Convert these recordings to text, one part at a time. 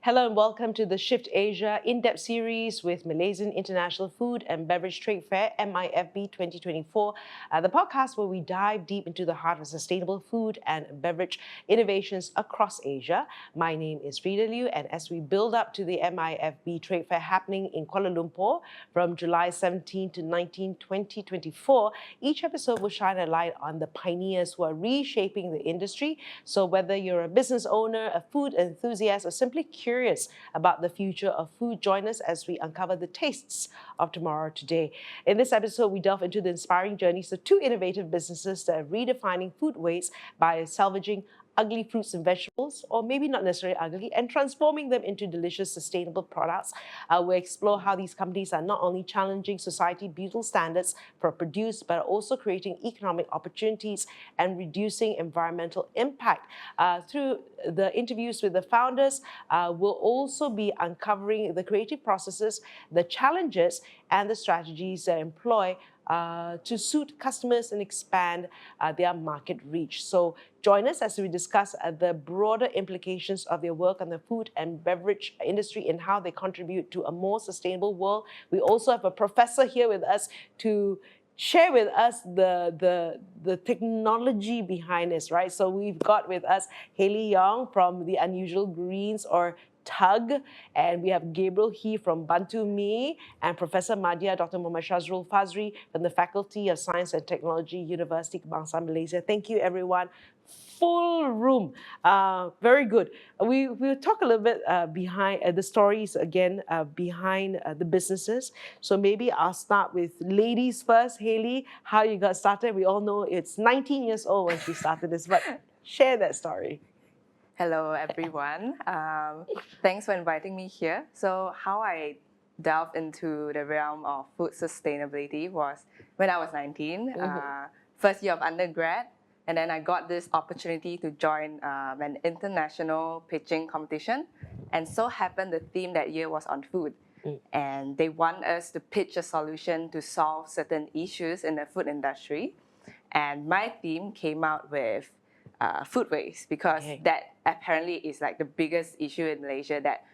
Hello and welcome to the Shift Asia in-depth series with Malaysian International Food and Beverage Trade Fair, MIFB 2024, the podcast where we dive deep into the heart of sustainable food and beverage innovations across Asia. My name is Rita Liu, and as we build up to the MIFB Trade Fair happening in Kuala Lumpur from July 17 to 19, 2024, each episode will shine a light on the pioneers who are reshaping the industry. So whether you're a business owner, a food enthusiast, or simply curious about the future of food, join us as we uncover the tastes of tomorrow today. In this episode, we delve into the inspiring journeys of two innovative businesses that are redefining food waste by salvaging ugly fruits and vegetables, or maybe not necessarily ugly, and transforming them into delicious, sustainable products. We'll explore how these companies are not only challenging society beautiful standards for produce, but also creating economic opportunities and reducing environmental impact. Through the interviews with the founders, we'll also be uncovering the creative processes, the challenges, and the strategies they employ to suit customers and expand their market reach. So join us as we discuss the broader implications of their work on the food and beverage industry and how they contribute to a more sustainable world. We also have a professor here with us to share with us the technology behind this, right? So we've got with us Hayley Yong from the Unusual Greens, or TUG, and we have Gabriel He from Bantu, and Professor Madhya Dr. Muhammad Shazrul Fazri from the Faculty of Science and Technology, University Kebangsaan Malaysia. Thank you, everyone. Full room. Very good. We'll talk a little bit behind the stories again, behind the businesses. So maybe I'll start with ladies first. Hayley, how you got started? We all know it's 19 years old when she started this, but share that story. Hello, everyone. Thanks for inviting me here. So how I delved into the realm of food sustainability was when I was 19, first year of undergrad. And then I got this opportunity to join an international pitching competition. And so happened the theme that year was on food. And they want us to pitch a solution to solve certain issues in the food industry. And my theme came out with food waste, because that apparently is like the biggest issue in Malaysia that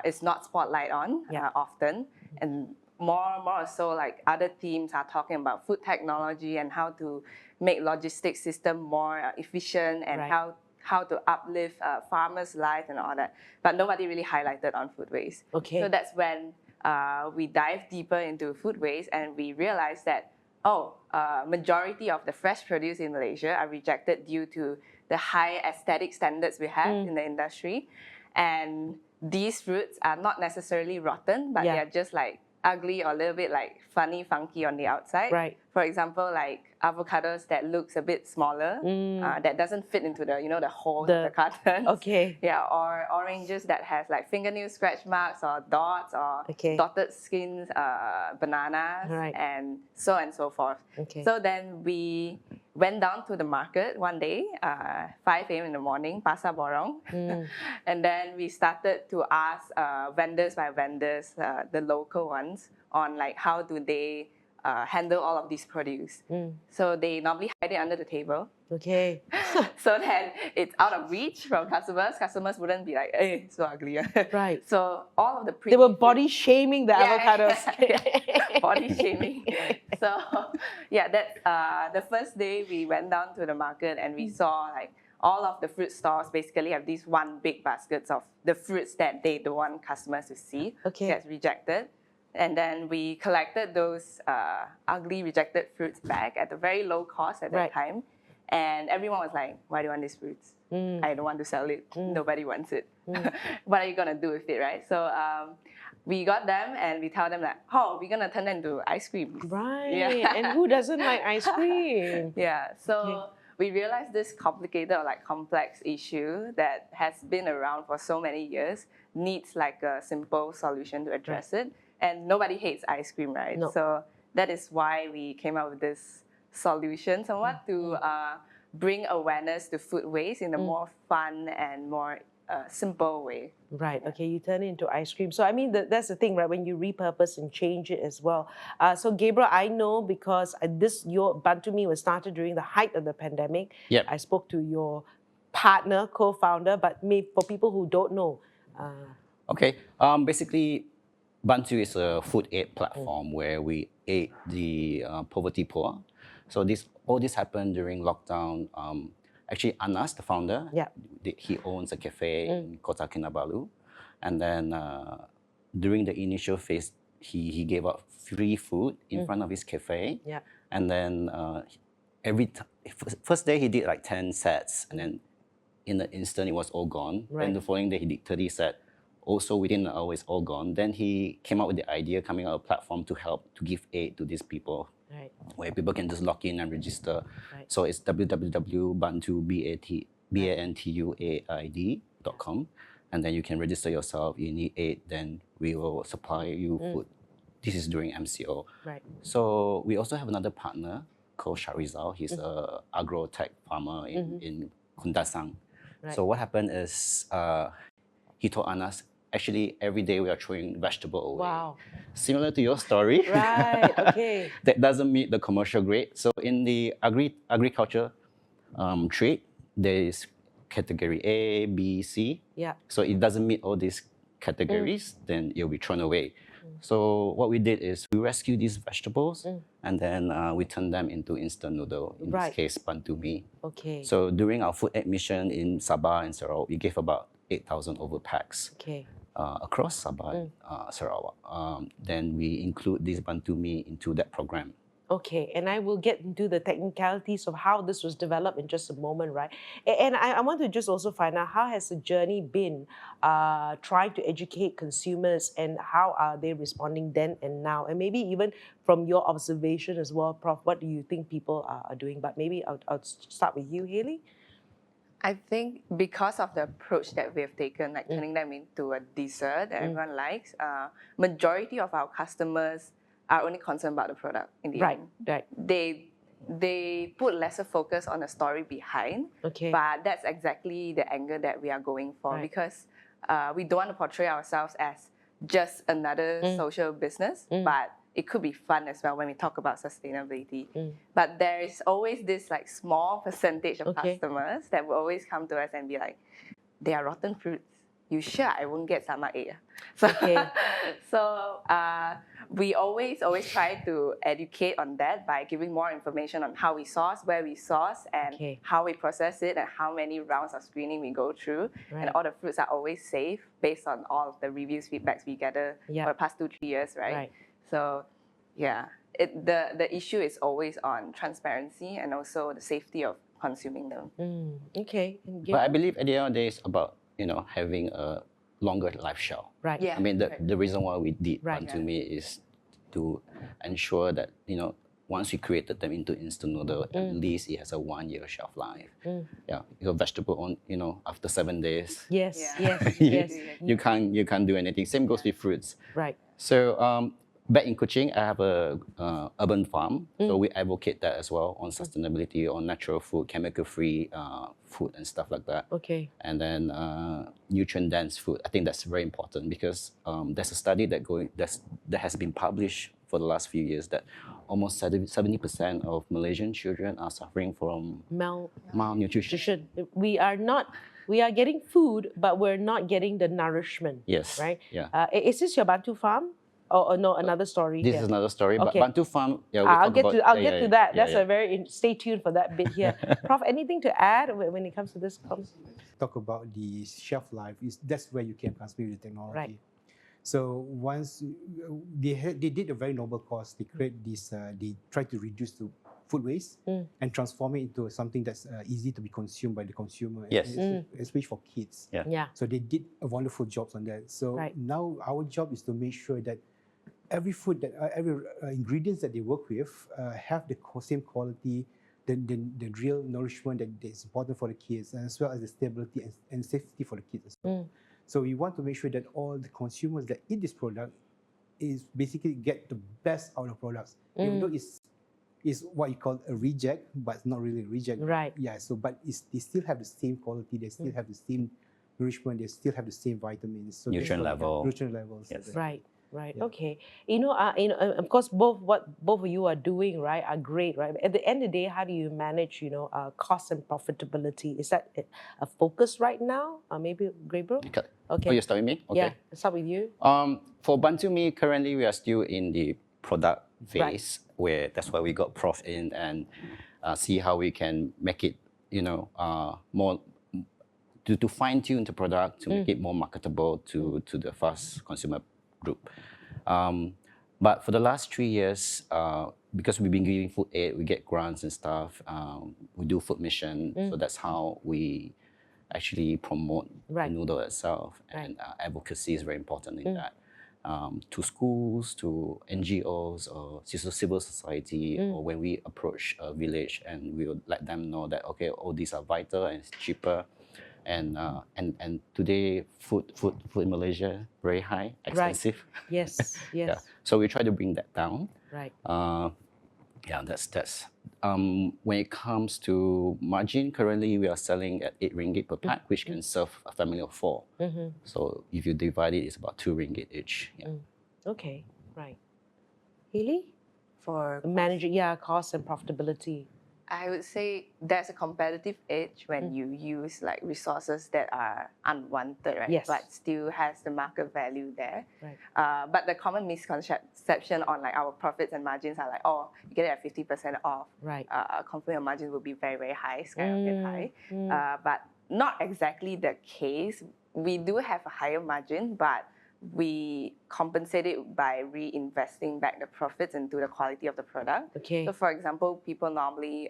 is not spotlight on often. And more so, like other teams are talking about food technology and how to make logistics system more efficient and how to uplift farmers' life and all that. But nobody really highlighted on food waste. So that's when we dive deeper into food waste, and we realized that majority of the fresh produce in Malaysia are rejected due to the high aesthetic standards we have in the industry. And these fruits are not necessarily rotten, but they are just like ugly or a little bit like funny, funky on the outside. For example, like avocados that looks a bit smaller, that doesn't fit into the, the holes of the carton. Or oranges that has like fingernail scratch marks or dots or dotted skins, bananas, and so forth. So then we went down to the market one day, 5 a.m. in the morning, Pasar Borong. And then we started to ask vendors by vendors, the local ones, on like how do they handle all of this produce. So they normally hide it under the table. So then it's out of reach from customers. Customers wouldn't be like, hey, so ugly. So all of the they were body shaming the avocados. Body shaming. So that's the first day we went down to the market, and we saw like all of the fruit stores basically have these one big baskets of the fruits that they don't want customers to see gets rejected. And then we collected those ugly rejected fruits back at a very low cost at that time. And everyone was like, why do you want these fruits? I don't want to sell it. Nobody wants it. What are you going to do with it, right? So we got them, and we tell them that, we're going to turn them into ice cream. And who doesn't like ice cream? So we realized this complicated or like complex issue that has been around for so many years needs like a simple solution to address it. And nobody hates ice cream, right? So that is why we came up with this solution, somewhat to bring awareness to food waste in a more fun and more simple way. You turn it into ice cream. So I mean, that's the thing, right? When you repurpose and change it as well. So Gabriel, I know because your Bantu was started during the height of the pandemic. I spoke to your partner, co-founder, but for people who don't know, Okay. Basically, Bantu is a food aid platform where we aid the poverty poor. So all this happened during lockdown. Actually, Anas, the founder, Yeah. he owns a cafe in Kota Kinabalu, and then during the initial phase, he gave out free food in front of his cafe. Yeah. And then first day he did like 10 sets, and then in the instant it was all gone. Right. Then the following day he did 30 sets. Also within an hour it's all gone. Then he came up with the idea coming out of a platform to help to give aid to these people. Right. Where people can just log in and register. Right. So it's www.bantuaid.com, and then you can register yourself. You need aid, then we will supply you food. This is during MCO. Right. So we also have another partner called Sharizal. He's a agro-tech farmer in Kundasang. Right. So what happened is he told Anas, actually every day we are throwing vegetable away. Wow. Similar to your story. Right. Okay. That doesn't meet the commercial grade. So in the agriculture trade, there is category A, B, C. Yeah. So it doesn't meet all these categories, then it'll be thrown away. So what we did is we rescued these vegetables and then we turned them into instant noodle, in this case, Bantu mee. Okay. So during our food admission in Sabah and Sarawak, we gave about 8,000 over packs Okay. across Sabah and Sarawak. Then we include this Bantu mee into that program. Okay, and I will get into the technicalities of how this was developed in just a moment, right? And I want to just also find out, how has the journey been trying to educate consumers, and how are they responding then and now? And maybe even from your observation as well, Prof, what do you think people are doing? But maybe I'll start with you, Haley. I think because of the approach that we have taken, like turning them into a dessert that everyone likes, majority of our customers are only concerned about the product in the end. Right. They put lesser focus on the story behind, Okay. but that's exactly the angle that we are going for, Right. because we don't want to portray ourselves as just another social business, but it could be fun as well when we talk about sustainability. But there is always this like small percentage of customers that will always come to us and be like, they are rotten fruits. You sure I won't get stomach ache? So we always try to educate on that by giving more information on how we source, where we source, and how we process it, and how many rounds of screening we go through. Right. And all the fruits are always safe based on all of the reviews, feedbacks we gather for the past 2-3 years, right? So yeah, the issue is always on transparency and also the safety of consuming them. Okay. But I believe at the end of the day, it's about having a longer life shelf. Right. Yeah. I mean, the reason why we did Right. Bantu mee is to ensure that once we created them into instant noodle, at least it has a 1-year shelf life. Yeah, your vegetable on after 7 days. Yes. Yeah. Yes. You can't do anything. Same goes with fruits. Right. So back in Kuching, I have a urban farm, so we advocate that as well on sustainability, on natural food, chemical-free food and stuff like that. Okay. And then nutrient-dense food. I think that's very important because there's a study that has been published for the last few years that almost 70% of Malaysian children are suffering from malnutrition. We are getting food, but we're not getting the nourishment. Yes. Right? Yeah. Is this your Bantu farm? Or no, another story? This is another story, but Okay. Bantu farm. Yeah, I'll get to that. That's yeah. a very stay tuned for that bit here. Prof, anything to add when it comes to this? Talk about the shelf life. That's where you can transfer the technology. Right. So once they did a very noble cause, they create this. They try to reduce the food waste and transform it into something that's easy to be consumed by the consumer. Yes. Especially for kids. Yeah. So they did a wonderful job on that. So now our job is to make sure that every food every ingredients that they work with have the same quality, the real nourishment that is important for the kids, as well as the stability and safety for the kids as well. So we want to make sure that all the consumers that eat this product is basically get the best out of products, even though it's what you call a reject, but it's not really a reject. Right. Yeah. So, but they still have the same quality. They still have the same nourishment. They still have the same vitamins. So Nutrient levels. Nutrient levels. Yes. Right. Right. Yeah. Okay. Of course, what both of you are doing, right, are great, right? But at the end of the day, how do you manage, cost and profitability? Is that a focus right now? Maybe Gabriel? Okay. Okay. Oh, you start with me? Yeah. Okay. Let's start with you. For Bantu Me, currently we are still in the product Right. phase where that's why we got prof in and see how we can make it, more to fine tune the product to make it more marketable to the fast consumer group. But for the last 3 years, because we've been giving food aid, we get grants and stuff. We do food mission, so that's how we actually promote Right. the noodle itself, and advocacy is very important in that. To schools, to NGOs, or civil society, or when we approach a village and we would let them know that okay, all these are vital and it's cheaper, and today food in Malaysia very high, expensive. Yes. Yes. Yeah, so we try to bring that down. Right. Yeah, that's when it comes to margin, currently we are selling at 8 ringgit per pack, which can serve a family of 4. So if you divide it, it's about 2 ringgit each. Yeah. Okay. Right. Haley? For Managing, cost and profitability. I would say there's a competitive edge when you use like resources that are unwanted, right? Yes. But still has the market value there. Right. But the common misconception on like our profits and margins are like, oh, you get it at 50% off. Right. Confirm your margins will be very, very high, skyrocket high. But not exactly the case. We do have a higher margin, but we compensate it by reinvesting back the profits into the quality of the product. Okay. So, for example, people normally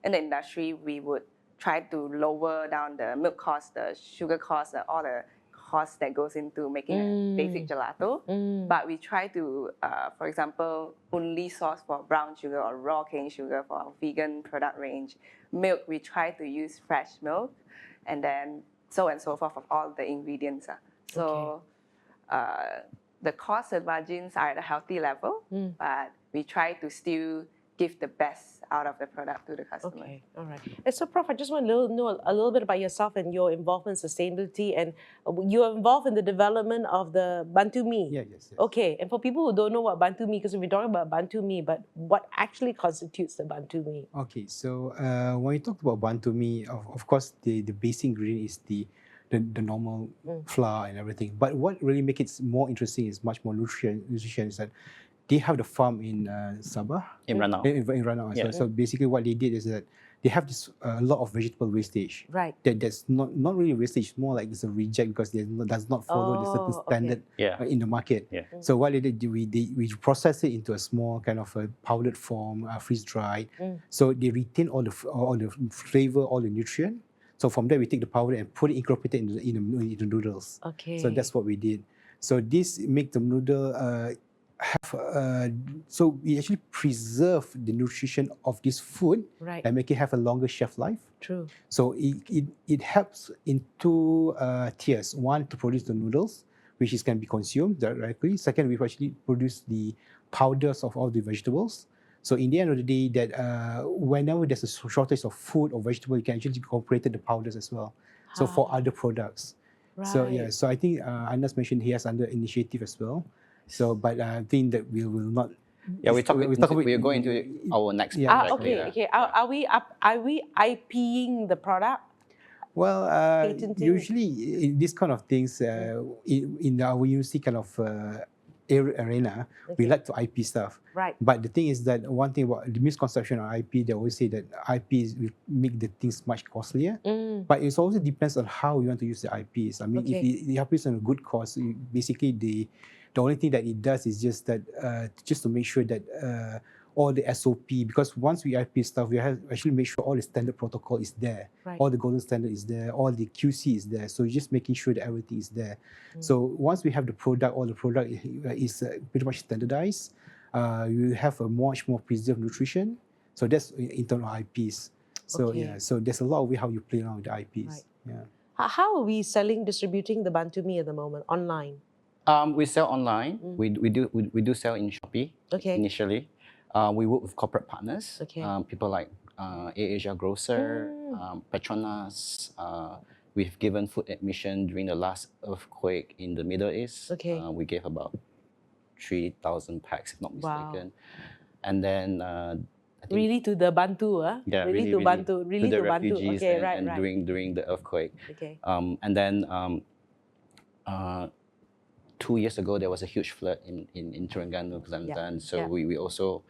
in the industry, we would try to lower down the milk cost, the sugar cost, all the costs that goes into making a basic gelato. But we try to, for example, only source for brown sugar or raw cane sugar for our vegan product range. Milk, we try to use fresh milk, and then so on and so forth of all the ingredients. So. The cost and margins are at a healthy level, but we try to still give the best out of the product to the customer. Okay, all right. And so, Prof, I just want to know a little bit about yourself and your involvement in sustainability, and you're involved in the development of the Bantu Me. Yeah, yes. Okay, and for people who don't know what Bantu Me, because we've been talking about Bantu Me, but what actually constitutes the Bantu Me? Okay, so when you talk about Bantu Me, of course, the basic ingredient is the normal flour and everything. But what really makes it more interesting is much more nutrition is that they have the farm in Sabah. In Ranau. In Ranau. Yeah. So basically what they did is that they have this a lot of vegetable wastage. Right. That's not really wastage, more like it's a reject because it does not follow the certain standard in the market. Yeah. So what they did, we process it into a small kind of a powdered form, freeze dried. So they retain all the flavor, all the nutrient. So from there we take the powder and put it incorporated in the noodles. Okay. So that's what we did. So this make the noodle so we actually preserve the nutrition of this food and make it have a longer shelf life. True. So it helps in two tiers. One, to produce the noodles, which can be consumed directly. Second, we actually produce the powders of all the vegetables. So in the end of the day, that whenever there's a shortage of food or vegetable, you can actually incorporate the powders as well. So for other products. Right. So yeah, so I think Anas mentioned he has under initiative as well. So, but I think that we will not. Yeah, we are going to our next project. Okay. Are we IPing the product? Well, usually in this kind of things, in our university kind of arena, we like to IP stuff. Right. But the thing is that one thing about the misconception on IP, they always say that IP will make the things much costlier. But it also depends on how you want to use the IPs. I mean, if the IP is on a good cost, basically the only thing that it does is just that just to make sure that all the SOP, because once we IP stuff, we have actually make sure all the standard protocol is there, all the golden standard is there, all the QC is there. So just making sure that everything is there. So once we have the product, all the product is pretty much standardized. You have a much more preserved nutrition. So that's in terms of IPs. So so there's a lot of way how you play around with the IPs. Right. Yeah. How are we distributing the Bantu Me at the moment online? We sell online. We do sell in Shopee initially. We work with corporate partners, people like Asia Grocer, Petronas. We've given food admission during the last earthquake in the Middle East. We gave about 3,000 packs, if not Wow. mistaken. And then I think Really to the Bantu, huh? yeah, Really really, to really Bantu, really to the to Bantu. refugees Okay, and, right, and right. during the earthquake. Okay. And then 2 years ago there was a huge flood in Terengganu, Kelantan. So yeah. we also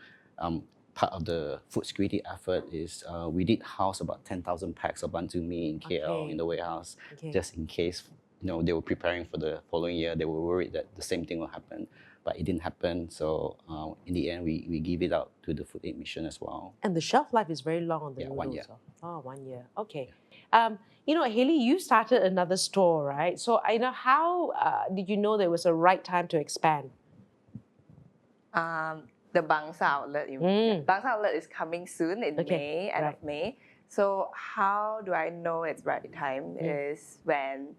part of the food security effort is we did house about 10,000 packs of Bantu mee in KL Okay. in the warehouse, Okay. just in case they were preparing for the following year. They were worried that the same thing will happen, but it didn't happen. So in the end, we give it out to the food aid mission as well. And the shelf life is very long on the Yeah, noodles. 1 year. Oh, 1 year. Okay. Haley, you started another store, right? So how did you know there was a right time to expand? The Bangsa outlet. Bangsa outlet is coming soon in May, end of May. So how do I know it's right time is when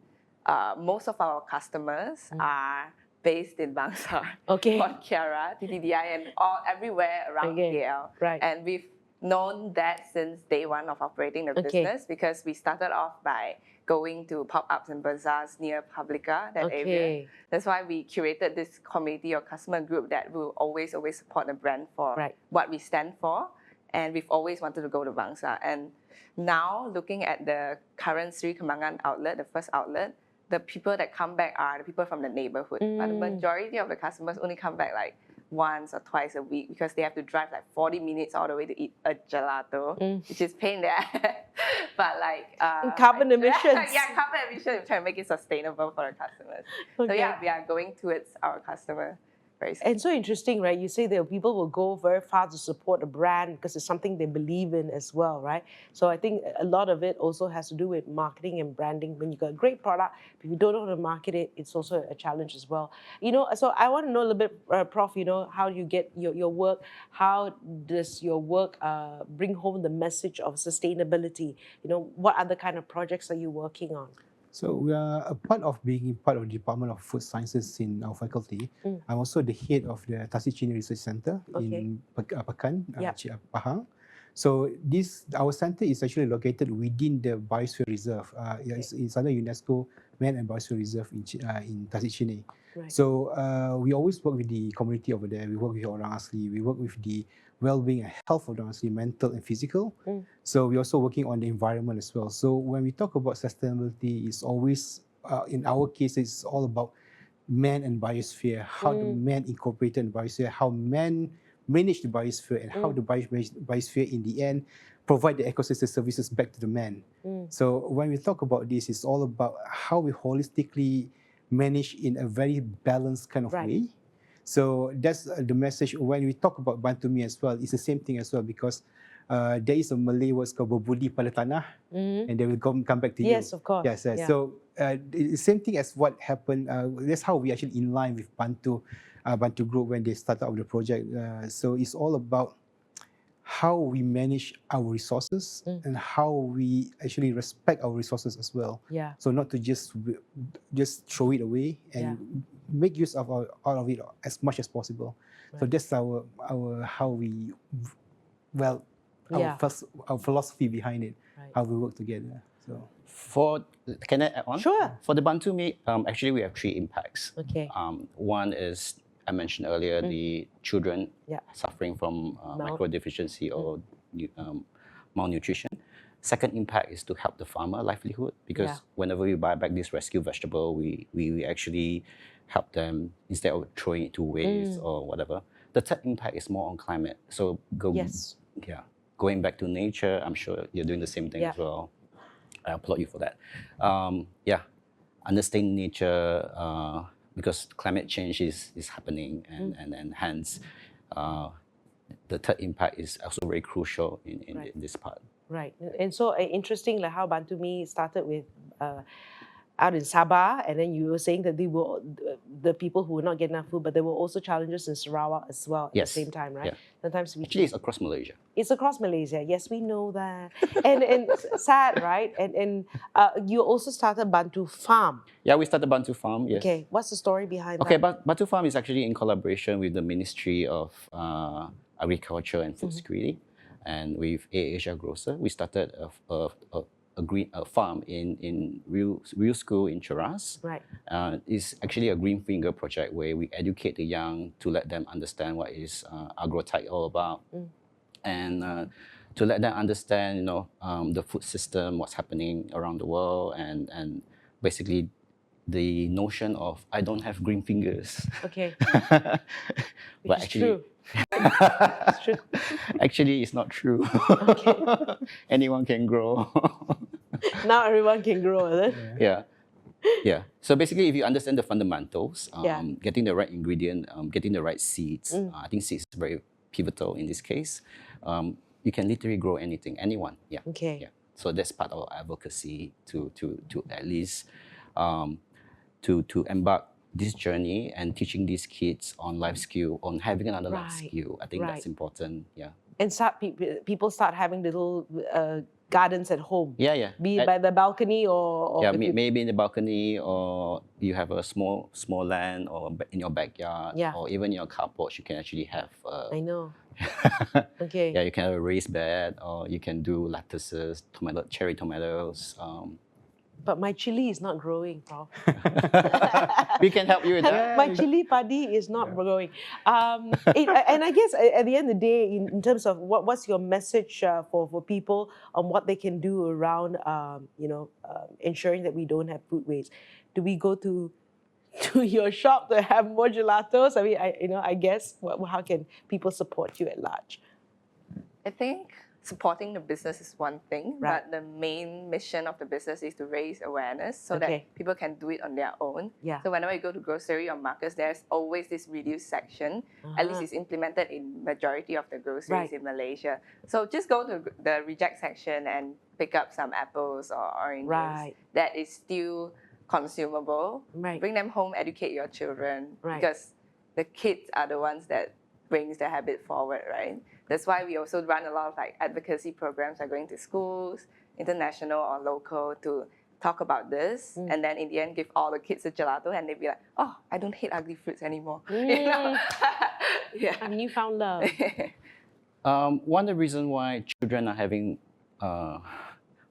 most of our customers are based in Bangsa, Port Kiara, TTDI, and everywhere around KL. Right. And we've known that since day one of operating the business, because we started off by going to pop-ups and bazaars near Publica, that area. That's why we curated this community or customer group that will always support the brand for what we stand for. And we've always wanted to go to Bangsa. And now, looking at the current Sri Kembangan outlet, the first outlet, the people that come back are the people from the neighborhood. But the majority of the customers only come back like once or twice a week because they have to drive like 40 minutes all the way to eat a gelato, which is pain there. But carbon emissions. Carbon emissions. We're trying to make it sustainable for our customers. So we are going towards our customer. And so interesting, right? You say that people will go very far to support a brand because it's something they believe in as well, right? So I think a lot of it also has to do with marketing and branding. When you got a great product, if you don't know how to market it, it's also a challenge as well. So I want to know a little bit, Prof, how you get your work, how does your work bring home the message of sustainability? What other kind of projects are you working on? So we are a part of being part of the Department of Food Sciences in our faculty. I'm also the head of the Tasik Chini Research Center in Pekan, Pahang. So our center is actually located within the Biosphere Reserve. It's under UNESCO Man and Biosphere Reserve in Tasik Chini. Right. So we always work with the community over there. We work with orang asli. We work with the well-being and health of orang asli, mental and physical. So we're also working on the environment as well. So when we talk about sustainability, it's always, in our case, it's all about man and biosphere, how the man incorporated the biosphere, how man manage the biosphere, and how the biosphere in the end provide the ecosystem services back to the man. So when we talk about this, it's all about how we holistically manage in a very balanced kind of way. So that's the message. When we talk about Bantu mee as well, it's the same thing as well, because there is a Malay word called berbudi pada tanah, and they will come back to you. Yes, of course. Yes, yes. So the same thing as what happened. That's how we actually in line with Bantu Group when they started out the project. So it's all about how we manage our resources and how we actually respect our resources as well. Yeah. So not to just throw it away and make use of out of it as much as possible. So that's our how we our philosophy behind it, how we work together. So can I add on? Sure. For the Bantu mee, actually we have 3 impacts. Okay. One is, I mentioned earlier, the children suffering from microdeficiency or malnutrition. Second impact is to help the farmer livelihood, because whenever we buy back this rescue vegetable, we actually help them instead of throwing it to waste or whatever. The third impact is more on climate. So going back to nature, I'm sure you're doing the same thing as well. I applaud you for that. Understand nature, because climate change is happening, and hence the third impact is also very crucial in this part. Right. And so interesting, like how Bantu mee started with out in Sabah, and then you were saying that they were the people who were not getting enough food, but there were also challenges in Sarawak as well at the same time, right? Sometimes actually it's across Malaysia. It's across Malaysia. Yes, we know that. and sad, right? And you also started Bantu Farm. Yeah, we started Bantu Farm. Yes. Okay, what's the story behind that? Okay, Bantu Farm is actually in collaboration with the Ministry of Agriculture and Food Security, and with Asia Grocer. We started a a farm in real school in Cheras. Right. It's actually a green finger project where we educate the young to let them understand what is agrotech all about, and to let them understand, the food system, what's happening around the world, and basically the notion of I don't have green fingers. Okay. But Which is actually, true. It's true. actually, it's not true. Okay. Anyone can grow. Now everyone can grow, is it? Yeah. Yeah. So basically, if you understand the fundamentals, Yeah. getting the right ingredient, getting the right seeds, I think seeds is very pivotal in this case. You can literally grow anything, anyone. Yeah. Okay. Yeah. So that's part of our advocacy to at least to embark this journey and teaching these kids on life skill, on having another life Right. skill. I think that's Right. important. Yeah. And people start having little gardens at home. Yeah. Yeah. Be it by the balcony or Yeah, if you- maybe in the balcony, or you have a small land, or in your backyard, Yeah. or even your carport, you can actually have. I know. Okay. Yeah, you can have a raised bed, or you can do lettuces, cherry tomatoes. But my chili is not growing, Prof. We can help you with that. My chili padi is not growing. And I guess at the end of the day, in terms of what's your message for people on what they can do around, ensuring that we don't have food waste? Do we go to your shop to have more gelatos? I mean, I guess how can people support you at large? I think supporting the business is one thing, Right. but the main mission of the business is to raise awareness so Okay. that people can do it on their own. Yeah. So whenever you go to grocery or markets, there's always this reduce section. At least it's implemented in majority of the groceries Right. in Malaysia. So just go to the reject section and pick up some apples or oranges Right. that is still consumable. Right. Bring them home, educate your children, Right. because the kids are the ones that brings the habit forward, right? That's why we also run a lot of advocacy programs, like going to schools, international or local, to talk about this, and then in the end give all the kids a gelato, and they'd be like, "Oh, I don't hate ugly fruits anymore." You know? Yeah. A newfound love. One of the reasons why children are having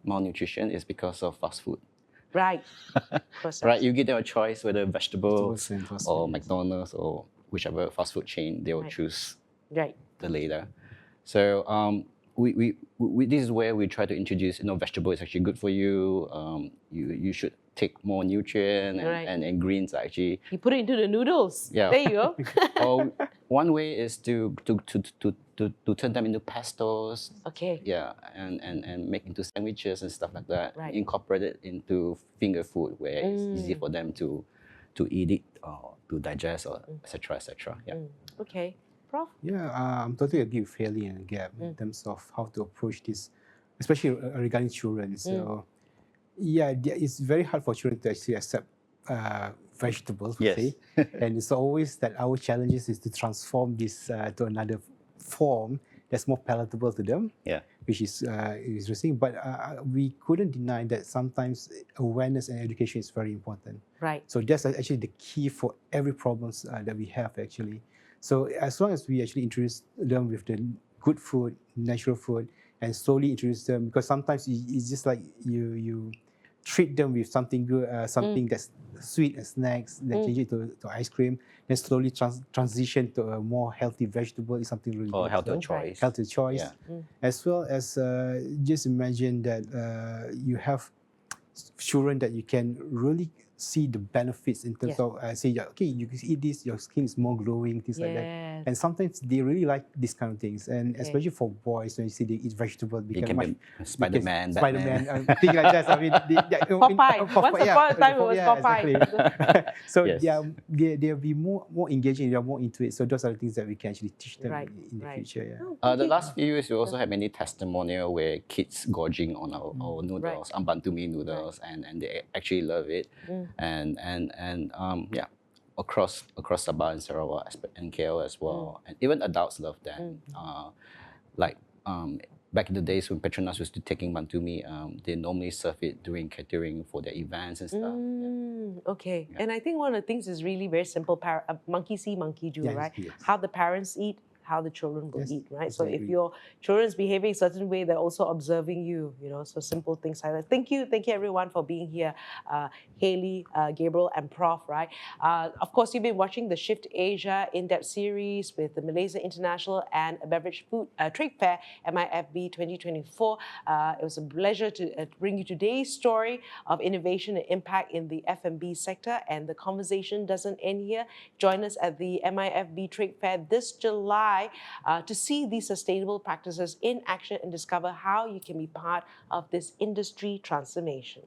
malnutrition is because of fast food. Right. Processed. Right, you give them a choice whether vegetables Vegetables and fast or food. McDonald's or whichever fast food chain, they will Right. choose Right. the later. So we this is where we try to introduce, vegetable is actually good for you. You should take more nutrient, and, Right. and greens are actually. You put it into the noodles. Yeah. There you go. Or one way is to turn them into pastos. Okay. Yeah, and make into sandwiches and stuff like that. Right. Incorporate it into finger food where it's easy for them to eat it or to digest, or etc. etc. Yeah. Okay. Prof? Yeah, I'm totally agree with Haley and Gab in terms of how to approach this, especially regarding children. So, yeah, it's very hard for children to actually accept vegetables, per Yes. se. And it's always that our challenges is to transform this to another form that's more palatable to them. Yeah. Which is interesting. But we couldn't deny that sometimes awareness and education is very important. Right. So that's actually the key for every problems that we have actually. So as long as we actually introduce them with the good food, natural food, and slowly introduce them, because sometimes it's just like you treat them with something good, something that's sweet as snacks, then change it to ice cream, then slowly transition to a more healthy vegetable is something really Or good. healthier So, choice. healthy choice, Yeah. as well as just imagine that you have children that you can really see the benefits in terms Yes. of say, okay, you can eat this, your skin is more glowing, things like that. Yes. And sometimes they really like these kind of things, and Okay. especially for boys, when you see they eat vegetables, It become can much. be Spider-Man, Spider-Man, Batman. things like that. I mean, Popeye. Once upon a time it was Popeye. Exactly. So Yes. they'll be more engaging, they're more into it. So those are the things that we can actually teach them Right, in the right. future. Yeah. The last few years, we also have many testimonial where kids gorging on our noodles, Bantu noodles, and they actually love it, and yeah, across Sabah and Sarawak and KL as well, and even adults love them. Back in the days when Petronas was taking Bantu, they normally serve it during catering for their events and stuff. Okay. And I think one of the things is really very simple. Monkey see, monkey do, Yes, right? yes. How the parents eat, how the children will Yes, eat, right? yes, So I if agree. your children's behaving a certain way, they're also observing you, so simple things like that. Thank you everyone for being here. Haley, Gabriel, and Prof, right? Of course, you've been watching the Shift Asia in-depth series with the Malaysia International and Beverage Food Trade Fair, MIFB 2024. It was a pleasure to bring you today's story of innovation and impact in the F&B sector, and the conversation doesn't end here. Join us at the MIFB Trade Fair this July to see these sustainable practices in action and discover how you can be part of this industry transformation.